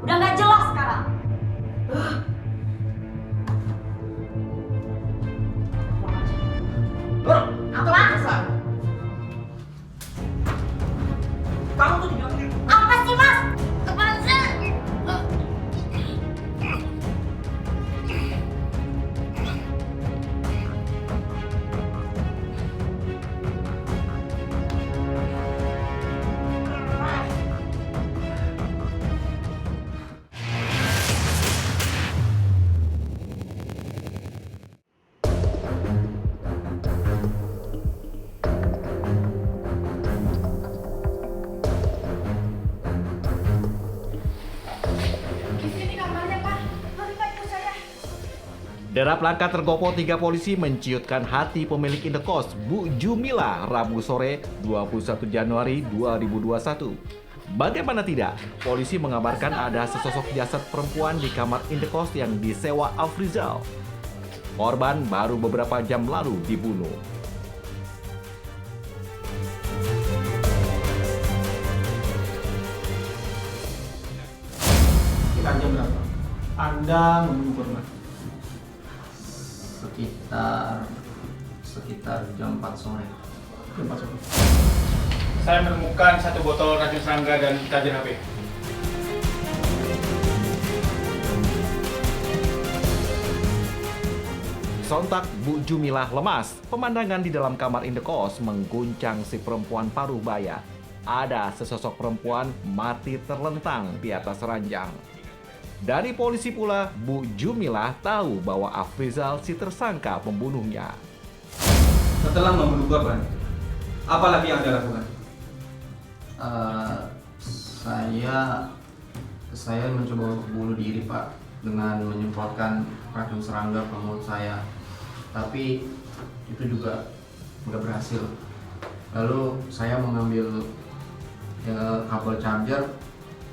Udah nggak jelas sekarang. Apa? Kamu tuh dibilangin. Apa sih, Mas? Apaan sih? Derap langkah tergopoh 3 polisi menciutkan hati pemilik indekos Bu Jumila Rabu sore 21 Januari 2021. Bagaimana tidak, polisi mengabarkan ada sesosok jasad perempuan di kamar indekos yang disewa Afrizal. Korban baru beberapa jam lalu dibunuh. Kita jam berapa? Anda membunuh korban. sekitar jam 4 sore. Jam 4 sore. Saya menemukan 1 botol racun serangga dan charger HP. Sontak Bu Jumilah lemas. Pemandangan di dalam kamar indekos mengguncang si perempuan paruh baya. Ada sesosok perempuan mati terlentang di atas ranjang. Dari polisi pula, Bu Jumilah tahu bahwa Afrizal si tersangka pembunuhnya. Setelah membunuh korban, apa lagi yang Anda lakukan? Saya mencoba untuk bunuh diri, Pak, dengan menyemprotkan racun serangga ke mulut saya. Tapi itu juga nggak berhasil. Lalu saya mengambil kabel charger,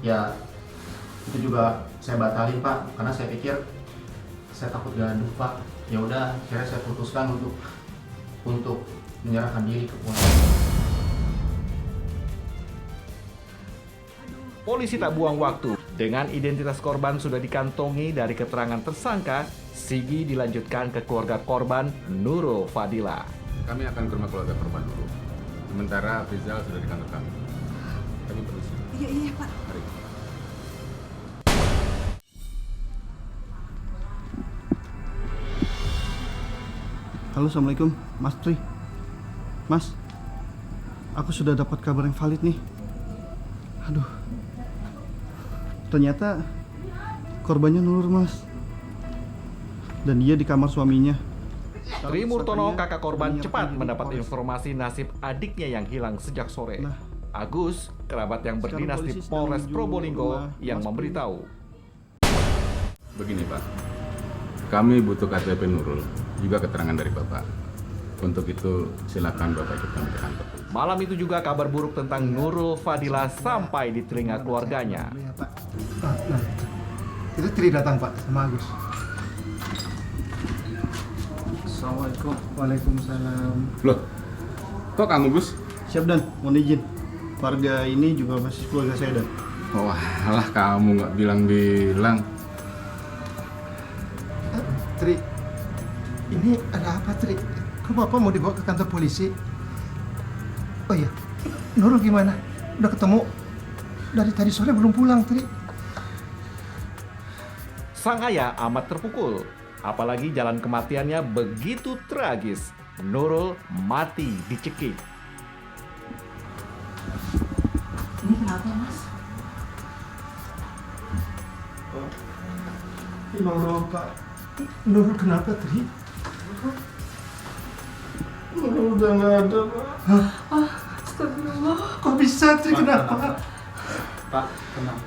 ya itu juga saya batalin, Pak, karena saya pikir saya takut gaduh, Pak. Ya udah, akhirnya saya putuskan untuk menyerahkan diri ke polisi. Polisi tak buang waktu. Dengan identitas korban sudah dikantongi dari keterangan tersangka, Sigi dilanjutkan ke keluarga korban Nurul Fadila. Kami akan ke rumah keluarga korban dulu. Sementara Afrizal sudah di kantor kami. Kami permisi. Iya, Pak. Mari. Halo, Assalamualaikum, Mas Tri. Mas, aku sudah dapat kabar yang valid nih. Aduh, ternyata korbannya Nur, Mas. Dan dia di kamar suaminya. Tri Murtono, kakak korban, cepat mendapat informasi nasib adiknya yang hilang sejak sore. Nah, Agus, kerabat yang berdinas di polisi sedang Polres menuju Probolinggo, rumah yang Mas memberitahu. Begini Pak, kami butuh KTP Nurul, juga keterangan dari Bapak. Untuk itu silakan Bapak ikut kami ke kantor. Malam itu juga kabar buruk tentang Nurul Fadila sampai di telinga keluarganya. Iya, Pak. Nah, itu Tri datang, Pak, sama Agus. Assalamualaikum. Waalaikumsalam. Loh, kok kamu Gus? Siap, Dan, mohon izin. Warga ini juga masih keluarga saya, Dan. Wah, alah kamu nggak bilang-bilang. Tri, ini ada apa, Tri? Kok Bapak mau dibawa ke kantor polisi? Oh iya, Nurul gimana? Udah ketemu? Dari tadi sore belum pulang, Tri. Sang ayah amat terpukul, apalagi jalan kematiannya begitu tragis. Nurul mati dicekik. Ini kenapa, Mas? Nurul, Pak. Nurul kenapa, Tri? Nurul udah nggak ada, Pak. Astagfirullah. Kok bisa, Tri? Kenapa? Pak, tenang.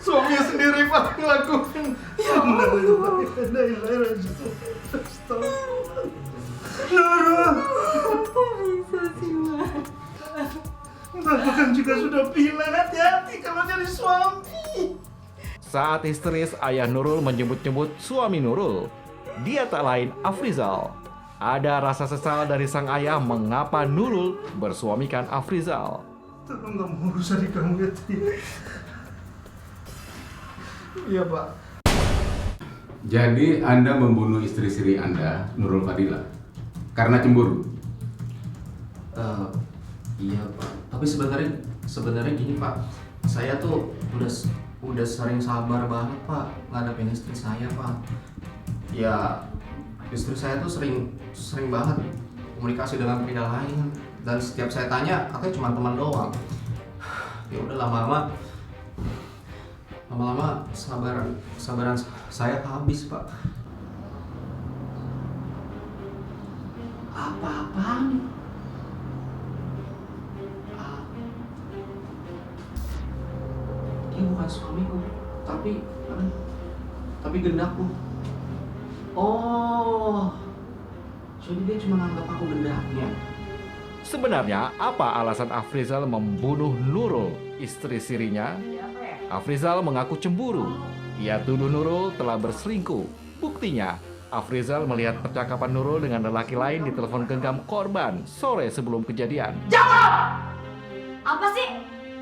Suaminya sendiri, Pak, ngelakuin. Ya Allah. Nurul. Bisa sih, Mas. Bapak kan juga sudah bilang hati-hati kalau jadi suami. Saat histeris, ayah Nurul menyebut-nyebut suami Nurul. Dia tak lain Afrizal. Ada rasa sesal dari sang ayah mengapa Nurul bersuamikan Afrizal. Tolong nggak mau urusan di kamu ya, Tri. Iya Pak. Jadi Anda membunuh istri siri Anda, Nurul Fadila, karena cemburu? Iya Pak. Tapi sebenarnya gini Pak. Saya tuh udah sering sabar banget Pak ngadepin istri saya Pak. Ya istri saya tuh sering banget komunikasi dengan pria lain, dan setiap saya tanya katanya cuma teman doang. Ya udah lama-lama sabaran saya habis Pak. Apa-apaan? Dia bukan suamiku, tapi gendakku. Oh, jadi dia cuma nganggap aku gendaknya. Sebenarnya apa alasan Afrizal membunuh Nurul, istri sirinya? Afrizal mengaku cemburu. Ia tuduh Nurul telah berselingkuh. Buktinya, Afrizal melihat percakapan Nurul dengan lelaki lain di telepon genggam korban sore sebelum kejadian. Jawab! Apa sih?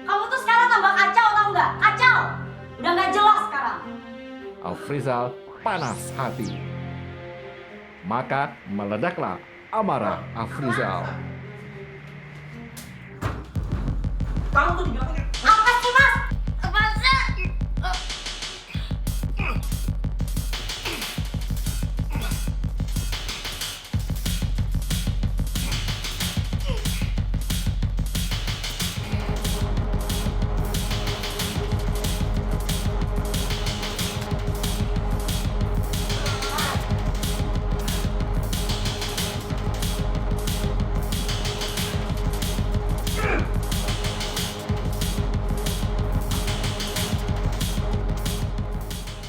Kamu tuh sekarang tambah kacau, tau nggak? Kacau! Udah nggak jelas sekarang. Afrizal panas hati. Maka meledaklah amarah Afrizal. Kamu tuh di belakangnya. Apa sih, Mas? Apaan sih?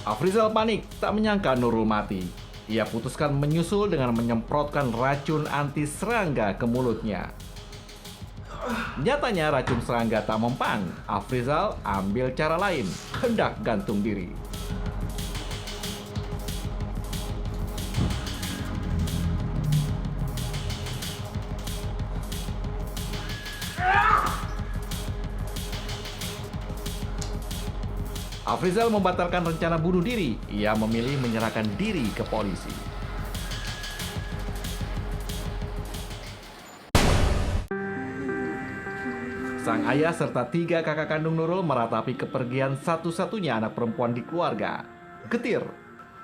Afrizal panik, tak menyangka Nurul mati. Ia putuskan menyusul dengan menyemprotkan racun anti serangga ke mulutnya. Nyatanya racun serangga tak mempan. Afrizal ambil cara lain, hendak gantung diri. Afrizal membatalkan rencana bunuh diri. Ia memilih menyerahkan diri ke polisi. Sang ayah serta 3 kakak kandung Nurul meratapi kepergian satu-satunya anak perempuan di keluarga. Getir.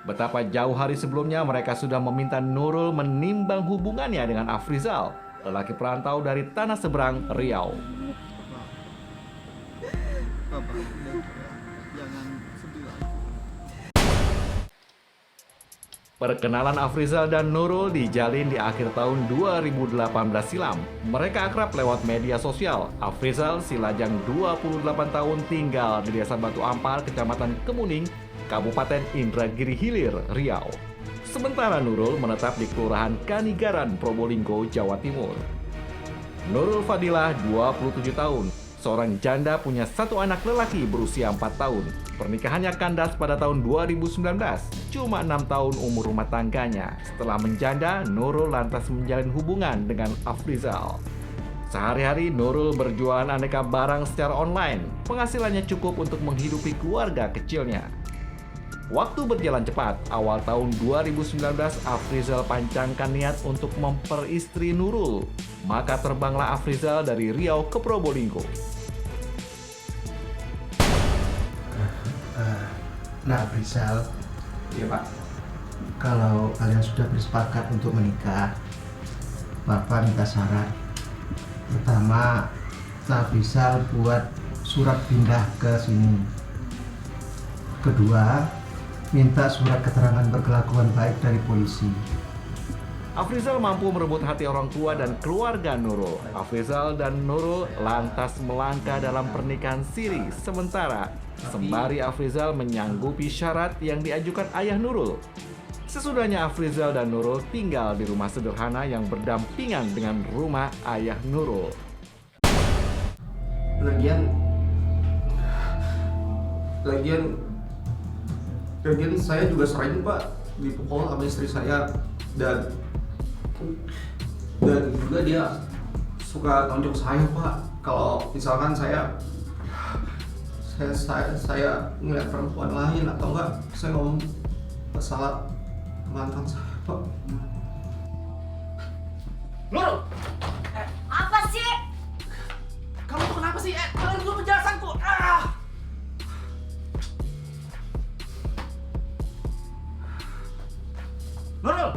Betapa jauh hari sebelumnya mereka sudah meminta Nurul menimbang hubungannya dengan Afrizal, lelaki perantau dari tanah seberang Riau. Perkenalan Afrizal dan Nurul dijalin di akhir tahun 2018 silam. Mereka akrab lewat media sosial. Afrizal, si lajang 28 tahun, tinggal di Desa Batu Ampar, Kecamatan Kemuning, Kabupaten Indragiri Hilir, Riau. Sementara Nurul menetap di Kelurahan Kanigaran, Probolinggo, Jawa Timur. Nurul Fadilah, 27 tahun. Seorang janda punya 1 anak lelaki berusia 4 tahun. Pernikahannya kandas pada tahun 2019. Cuma 6 tahun umur rumah tangganya. Setelah menjanda, Nurul lantas menjalin hubungan dengan Afrizal. Sehari-hari Nurul berjualan aneka barang secara online. Penghasilannya cukup untuk menghidupi keluarga kecilnya. Waktu berjalan cepat. Awal tahun 2019, Afrizal pancangkan niat untuk memperistri Nurul. Maka terbanglah Afrizal dari Riau ke Probolinggo. Nah, Afrizal, Iya Pak. kalau kalian sudah bersepakat untuk menikah, Bapak minta syarat. Pertama, Afrizal buat surat pindah ke sini. Kedua, minta surat keterangan berkelakuan baik dari polisi. Afrizal mampu merebut hati orang tua dan keluarga Nurul. Afrizal dan Nurul lantas melangkah dalam pernikahan siri. Sementara sembari Afrizal menyanggupi syarat yang diajukan ayah Nurul. Sesudahnya Afrizal dan Nurul tinggal di rumah sederhana yang berdampingan dengan rumah ayah Nurul. Lagian saya juga sering Pak dipukul sama istri saya, dan juga dia suka tonjok saya Pak. Kalau misalkan saya saya ngeliat perempuan lain atau enggak saya ngomong masalah mantan saya, Pak. Nurul, Apa sih? kamu tuh kenapa sih? Kalian dulu penjelasanku. Nurul,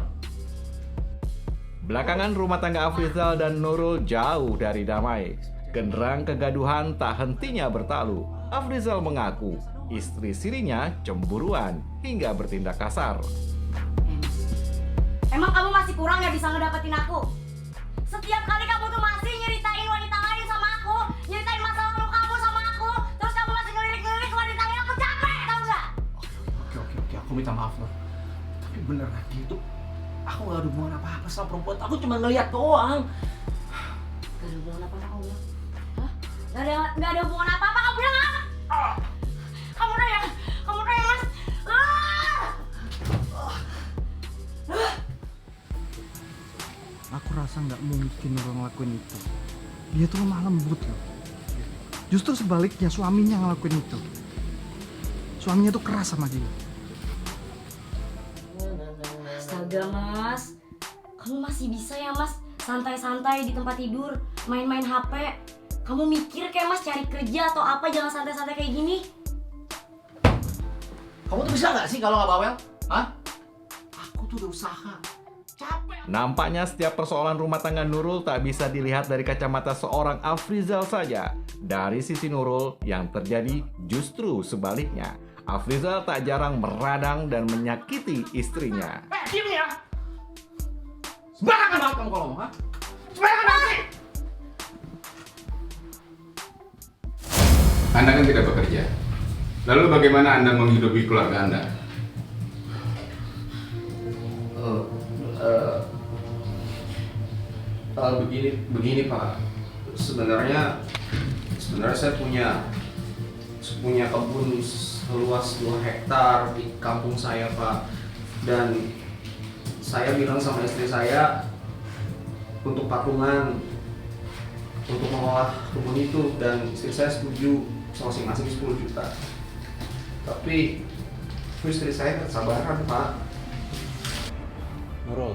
Belakangan rumah tangga Afrizal dan Nurul jauh dari damai. Genderang kegaduhan tak hentinya bertalu. Afrizal mengaku istri sirinya cemburuan hingga bertindak kasar. Emang kamu masih kurang ya bisa ngedapetin aku? Setiap kali kamu tuh masih nyeritain wanita lain sama aku, nyeritain masa lalu kamu sama aku, terus kamu masih ngelirik-ngelirik wanita lain, aku capek, tau gak? Oke, aku minta maaf loh. Tapi beneran gitu, aku gak ada hubungan apa-apa sama perempuan. Aku cuma ngeliat doang. Gak ada hubungan apa-apa kamu bilang? Hah? Gak ada hubungan apa-apa kamu bilang apa? Kamu udah ya mas? Aku rasa nggak mungkin Nurul ngelakuin itu. Dia tuh lemah lembut loh. Justru sebaliknya suaminya ngelakuin itu. Suaminya tuh keras sama dia. Astaga mas, kamu masih bisa ya mas santai-santai di tempat tidur, main-main HP. Kamu mikir kayak mas cari kerja atau apa, jangan santai-santai kayak gini. Kamu tuh bisa nggak sih kalau nggak bawel? Hah? Aku tuh udah usaha. Capek. Nampaknya setiap persoalan rumah tangga Nurul tak bisa dilihat dari kacamata seorang Afrizal saja. Dari sisi Nurul, yang terjadi justru sebaliknya. Afrizal tak jarang meradang dan menyakiti istrinya. Diam ya! Sembarangan banget kamu kalau ngomong, ha? Sembarangan banget sih! Anda kan tidak bekerja. Lalu bagaimana Anda menghidupi keluarga Anda? Begini Pak. Sebenarnya saya punya kebun seluas 2 hektar di kampung saya Pak. Dan saya bilang sama istri saya untuk patungan untuk mengolah kebun itu, dan istri saya setuju masing-masing 10 juta. Tapi istri saya tak sabaran Pak. Nurul,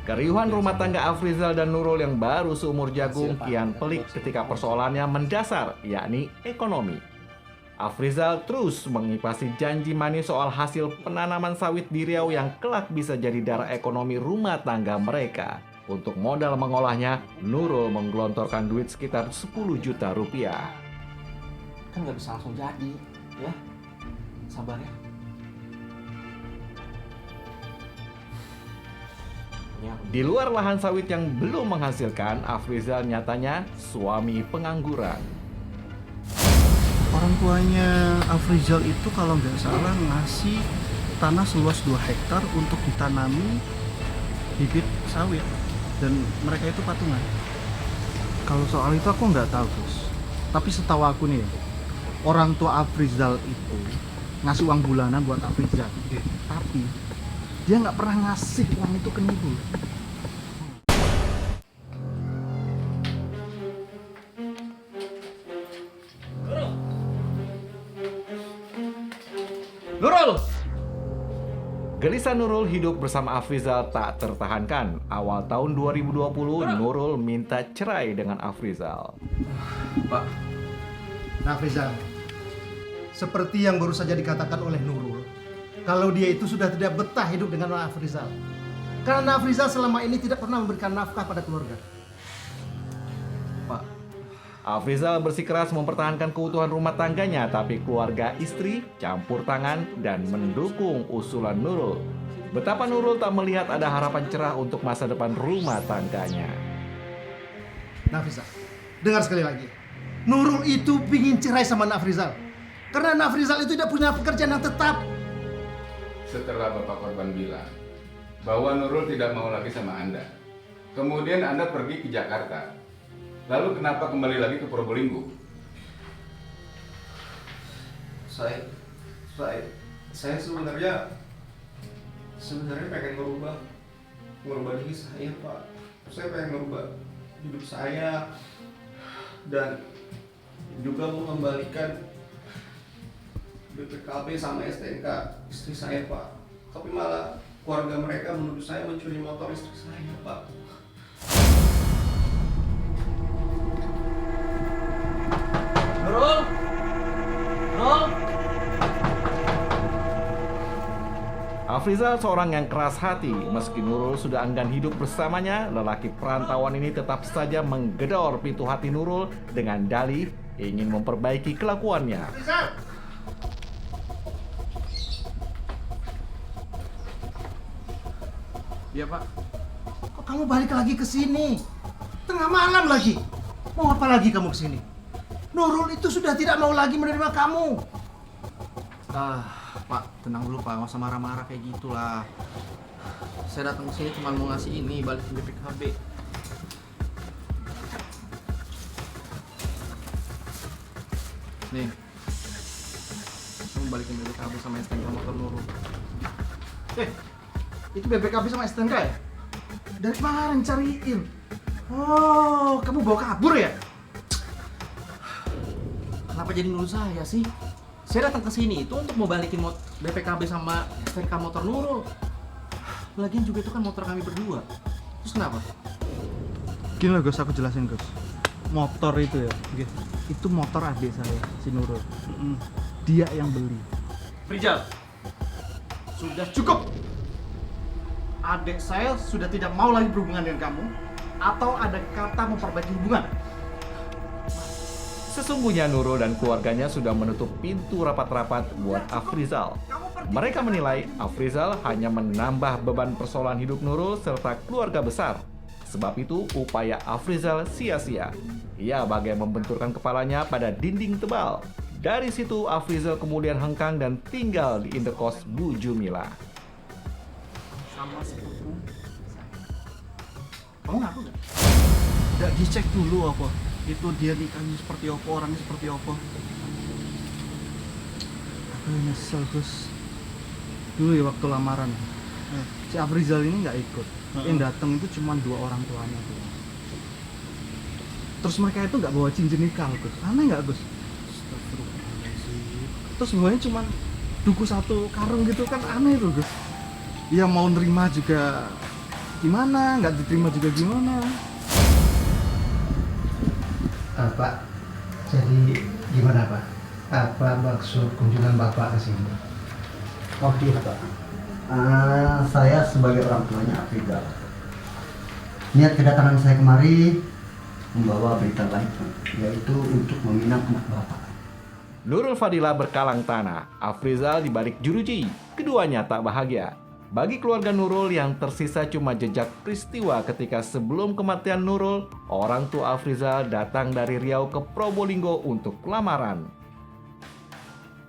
Keriuhan rumah tangga Afrizal dan Nurul yang baru seumur jagung kian pelik ketika persoalannya mendasar, yakni ekonomi. Afrizal terus mengipasi janji manis soal hasil penanaman sawit di Riau yang kelak bisa jadi darah ekonomi rumah tangga mereka. Untuk modal mengolahnya, Nurul menggelontorkan duit sekitar 10 juta rupiah. kan nggak bisa langsung jadi, ya. Sabar ya. Di luar lahan sawit yang belum menghasilkan, Afrizal nyatanya suami pengangguran. Orang tuanya Afrizal itu kalau nggak salah ngasih tanah seluas 2 hektar untuk ditanami bibit sawit, dan mereka itu patungan. Kalau soal itu aku nggak tahu, Gus. Tapi setahu aku nih, orang tua Afrizal itu ngasih uang bulanan buat Afrizal. Tapi dia nggak pernah ngasih uang itu ke Nurul. Nurul! Gelisah Nurul hidup bersama Afrizal tak tertahankan. Awal tahun 2020, Nurul minta cerai dengan Afrizal. Pak, Afrizal, seperti yang baru saja dikatakan oleh Nurul, kalau dia itu sudah tidak betah hidup dengan Afrizal. Karena Afrizal selama ini tidak pernah memberikan nafkah pada keluarga. Afrizal bersikeras mempertahankan keutuhan rumah tangganya, tapi keluarga istri campur tangan dan mendukung usulan Nurul. Betapa Nurul tak melihat ada harapan cerah untuk masa depan rumah tangganya. Nafrizal, dengar sekali lagi. Nurul itu pingin cerai sama Nafrizal. Karena Nafrizal itu tidak punya pekerjaan yang tetap. Setelah Bapak korban bilang bahwa Nurul tidak mau lagi sama Anda, kemudian Anda pergi ke Jakarta. Lalu kenapa kembali lagi ke Probolinggo? Saya sebenarnya pengen merubah diri saya, Pak. Saya pengen merubah hidup saya, dan juga mengembalikan BPKB sama STNK istri saya, Pak. Tapi malah keluarga mereka menuduh saya mencuri motor istri saya, Pak. Nurul? Nurul? Afrizal seorang yang keras hati. Meski Nurul sudah enggan hidup bersamanya, lelaki perantauan ini tetap saja menggedor pintu hati Nurul dengan dalih ingin memperbaiki kelakuannya. Iya, Pak. Kok kamu balik lagi ke sini? Tengah malam lagi. Mau apa lagi kamu ke sini? Nurul itu sudah tidak mau lagi menerima kamu. Pak, tenang dulu, Pak. Nggak usah marah-marah kayak gitulah. Saya datang ke sini cuma mau ngasih ini, balikin BPKB. Nih. Kamu balikin BPKB sama STNK motor Nurul. Itu BPKB sama STNK ya? Dari kemarin cariin. Oh, kamu bawa kabur ya? Kenapa jadi nuduh saya sih? Saya datang ke sini itu untuk mau balikin BPKB sama STNK motor Nurul. Lagian juga itu kan motor kami berdua. Terus kenapa? Gini loh Gus, aku jelasin Gus. Motor itu ya, itu motor adik saya, si Nurul. Dia yang beli. Rijal, sudah cukup. Adik saya sudah tidak mau lagi berhubungan dengan kamu. Atau ada kata memperbaiki hubungan. Sesungguhnya Nurul dan keluarganya sudah menutup pintu rapat-rapat buat Afrizal. Mereka menilai Afrizal hanya menambah beban persoalan hidup Nurul serta keluarga besar. Sebab itu upaya Afrizal sia-sia. Ia bagai membenturkan kepalanya pada dinding tebal. Dari situ Afrizal kemudian hengkang dan tinggal di indekos Bu Jumila. Sama sepupu saya. Kamu ngaku nggak? Nggak dicek dulu apa? Itu dia nikahnya seperti apa, orangnya seperti apa. Aku nyesel Gus. Dulu ya waktu lamaran, si Afrizal ini nggak ikut. Yang datang itu cuma 2 orang tuanya tuh. Terus mereka itu nggak bawa cincin nikah Gus. Aneh nggak Gus? Terus bawanya cuma duku 1 karung gitu kan, aneh tuh Gus. Dia mau nerima juga gimana, nggak diterima juga gimana. Pak, jadi gimana Pak? Apa maksud kunjungan Bapak ke sini? Oh iya Pak, saya sebagai orang tuanya Afrizal. Niat kedatangan saya kemari membawa berita baik, yaitu untuk meminang anak Bapak. Nurul Fadila berkalang tanah, Afrizal dibalik jeruji. Keduanya tak bahagia. Bagi keluarga Nurul yang tersisa cuma jejak peristiwa ketika sebelum kematian Nurul, orang tua Afrizal datang dari Riau ke Probolinggo untuk lamaran.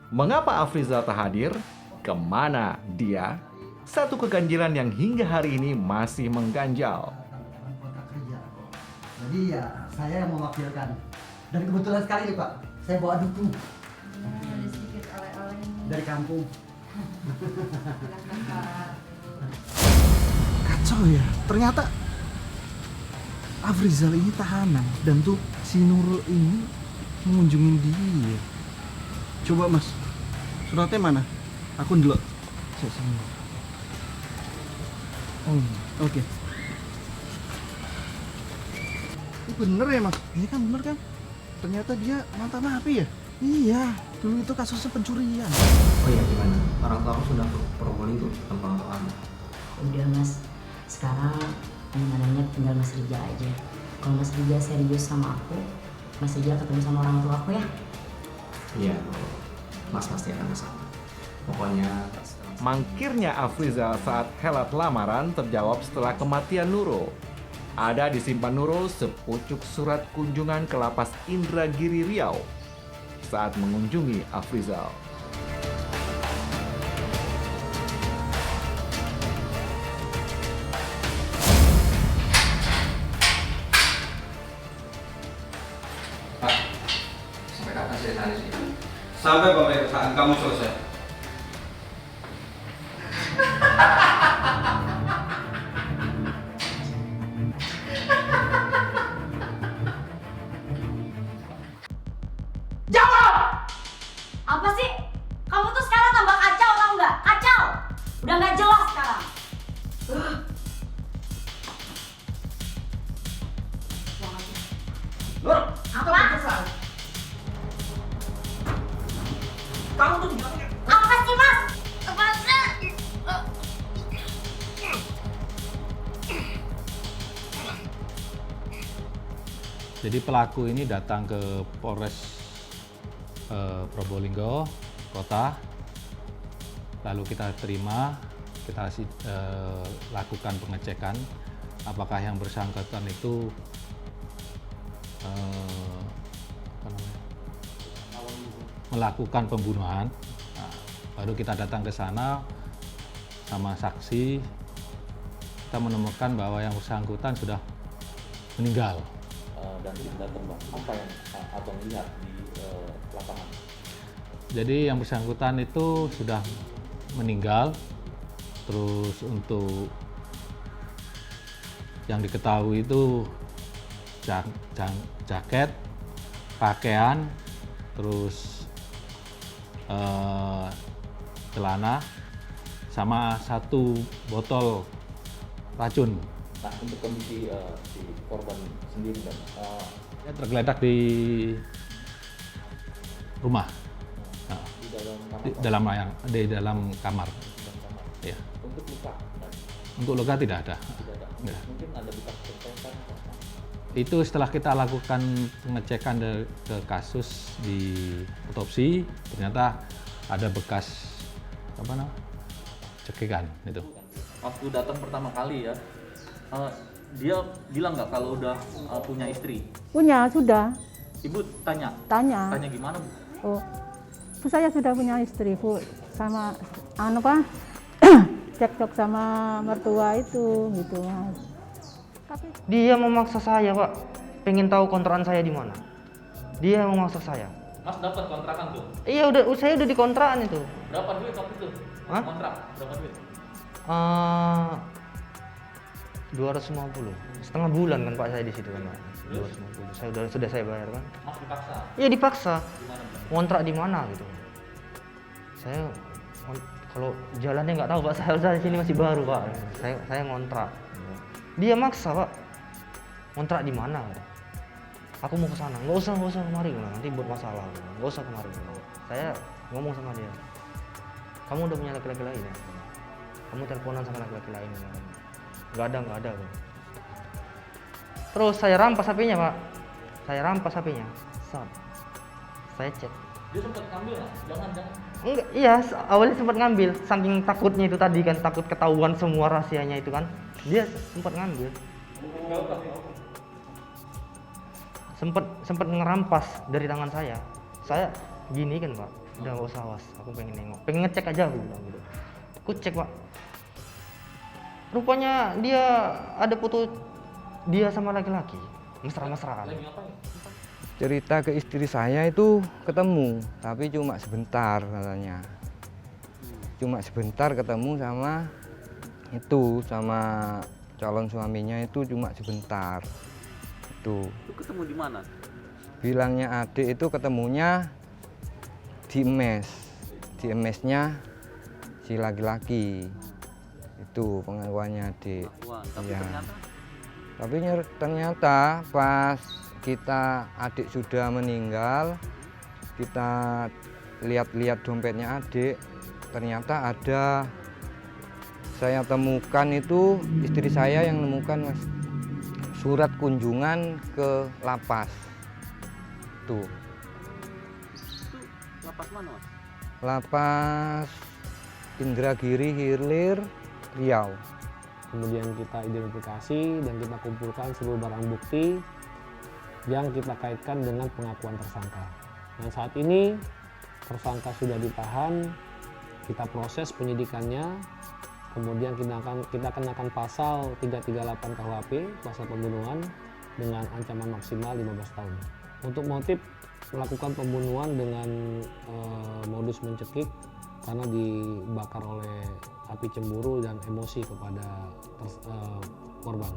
Mengapa Afrizal tak hadir? Kemana dia? Satu keganjilan yang hingga hari ini masih mengganjal. Kontrak kerja. Jadi ya saya yang mewakilkan. Dan kebetulan sekali nih Pak, saya bawa dukung Ada sedikit oleh-oleh dari kampung. Kacau ya, ternyata Afrizal ini tahanan dan tuh si Nurul ini mengunjungin dia. Coba Mas, suratnya mana? Aku dulu. Oh, oke. Ini bener ya Mas? Ini kan bener kan? Ternyata dia mantan napi ya? Iya, dulu itu kasusnya pencurian. Oh iya, gimana? Orang tua sudah ke Probolinggo tanpa orang tua kamu. Udah Mas, sekarang namanya tinggal Mas Rijal aja. Kalau Mas Rijal serius sama aku, Mas Rijal ketemu sama orang tua aku ya. Iya, Mas pasti akan kesana. Pokoknya Mangkirnya Afrizal saat helat lamaran terjawab setelah kematian Nurul. Ada disimpan Nurul sepucuk surat kunjungan ke lapas Indragiri Riau saat mengunjungi Afrizal. Pak, sampai kapan saya tanya sih? sampai pemeriksaan kamu selesai. Apa sih? Kamu tuh sekarang tambah kacau tau nggak? Kacau! Udah nggak jelas sekarang. Nur, Apa? kamu tuh gimana? Apa sih mas? Apa sih? Jadi pelaku ini datang ke Polres Probolinggo kota, lalu kita terima, kita lakukan pengecekan apakah yang bersangkutan itu melakukan pembunuhan. Nah, baru kita datang ke sana sama saksi, kita menemukan bahwa yang bersangkutan sudah meninggal. Dan tembak apa yang abang lihat di lapangan? Jadi yang bersangkutan itu sudah meninggal. Terus untuk yang diketahui itu jaket, pakaian, terus celana, sama 1 botol racun. Nah, untuk kondisi si korban sendiri kan, Dia tergeletak di rumah, di dalam kamar. di dalam kamar. Ya. Untuk luka, nah, Untuk luka tidak ada. tidak ada. Ya. Mungkin ada bekas tembakan. Itu setelah kita lakukan pengecekan ke kasus di otopsi, ternyata ada bekas cekikan itu. Waktu datang pertama kali ya, dia bilang nggak kalau udah punya istri? Punya, sudah. Ibu tanya? Tanya. Tanya gimana, Bu? Oh, saya sudah punya istri, Bu. Sama cekcok sama mertua itu gitu, Mas. Tapi Dia memaksa saya, Pak. Pengen tahu kontrakan saya di mana. Dia memaksa saya. Mas dapat kontrakan tuh? Iya, saya udah di kontrakan itu. Berapa duit waktu itu? Hah? Kontrak berapa duit? 250. Setengah bulan kan Pak saya di situ kan, Pak. 250. Sudah saya bayar kan. Mas dipaksa? Iya, dipaksa. Gimana, Bang? Ngontrak di mana gitu. Saya kalau jalannya nggak tahu Pak, saya di sini masih baru Pak. Saya ngontrak. Dia maksa Pak. Ngontrak di mana? Aku mau ke sana. Nggak usah kemari, nanti buat masalah. Nggak usah kemari. Saya ngomong sama dia. Kamu udah punya laki-laki lain ya? Kamu teleponan sama laki-laki lain? Nggak ada. Terus saya rampas HP-nya Pak. Saya rampas HP-nya. Saya cek. Dia sempat ngambil nggak? Jangan. Enggak, iya, awalnya sempat ngambil. Saking takutnya itu tadi kan, takut ketahuan semua rahasianya itu kan. Dia sempat ngambil. Sempat ngerampas dari tangan saya. Saya gini kan Pak, udah nggak usah awas, aku pengen nengok, pengen ngecek aja aku bilang gitu. Aku cek Pak, rupanya dia ada foto dia sama laki-laki mesra-mesraan. Cerita ke istri saya itu ketemu, tapi cuma sebentar katanya. Cuma sebentar ketemu sama calon suaminya itu cuma sebentar. Itu ketemu di mana? bilangnya adik itu ketemunya di mes-nya si laki-laki. Itu pengakuannya adik. Tapi ya. ternyata? Ternyata pas adik sudah meninggal, kita lihat-lihat dompetnya adik, ternyata ada, saya temukan itu, istri saya yang nemukan Mas, surat kunjungan ke lapas. Tuh. Lapas mana Mas? Lapas Indragiri Hilir Riau. Kemudian kita identifikasi dan kita kumpulkan seluruh barang bukti yang kita kaitkan dengan pengakuan tersangka. Dan saat ini tersangka sudah ditahan, kita proses penyidikannya, kemudian kita kenakan pasal 338 KUHP, pasal pembunuhan dengan ancaman maksimal 15 tahun. Untuk motif melakukan pembunuhan dengan modus mencekik karena dibakar oleh api cemburu dan emosi kepada korban.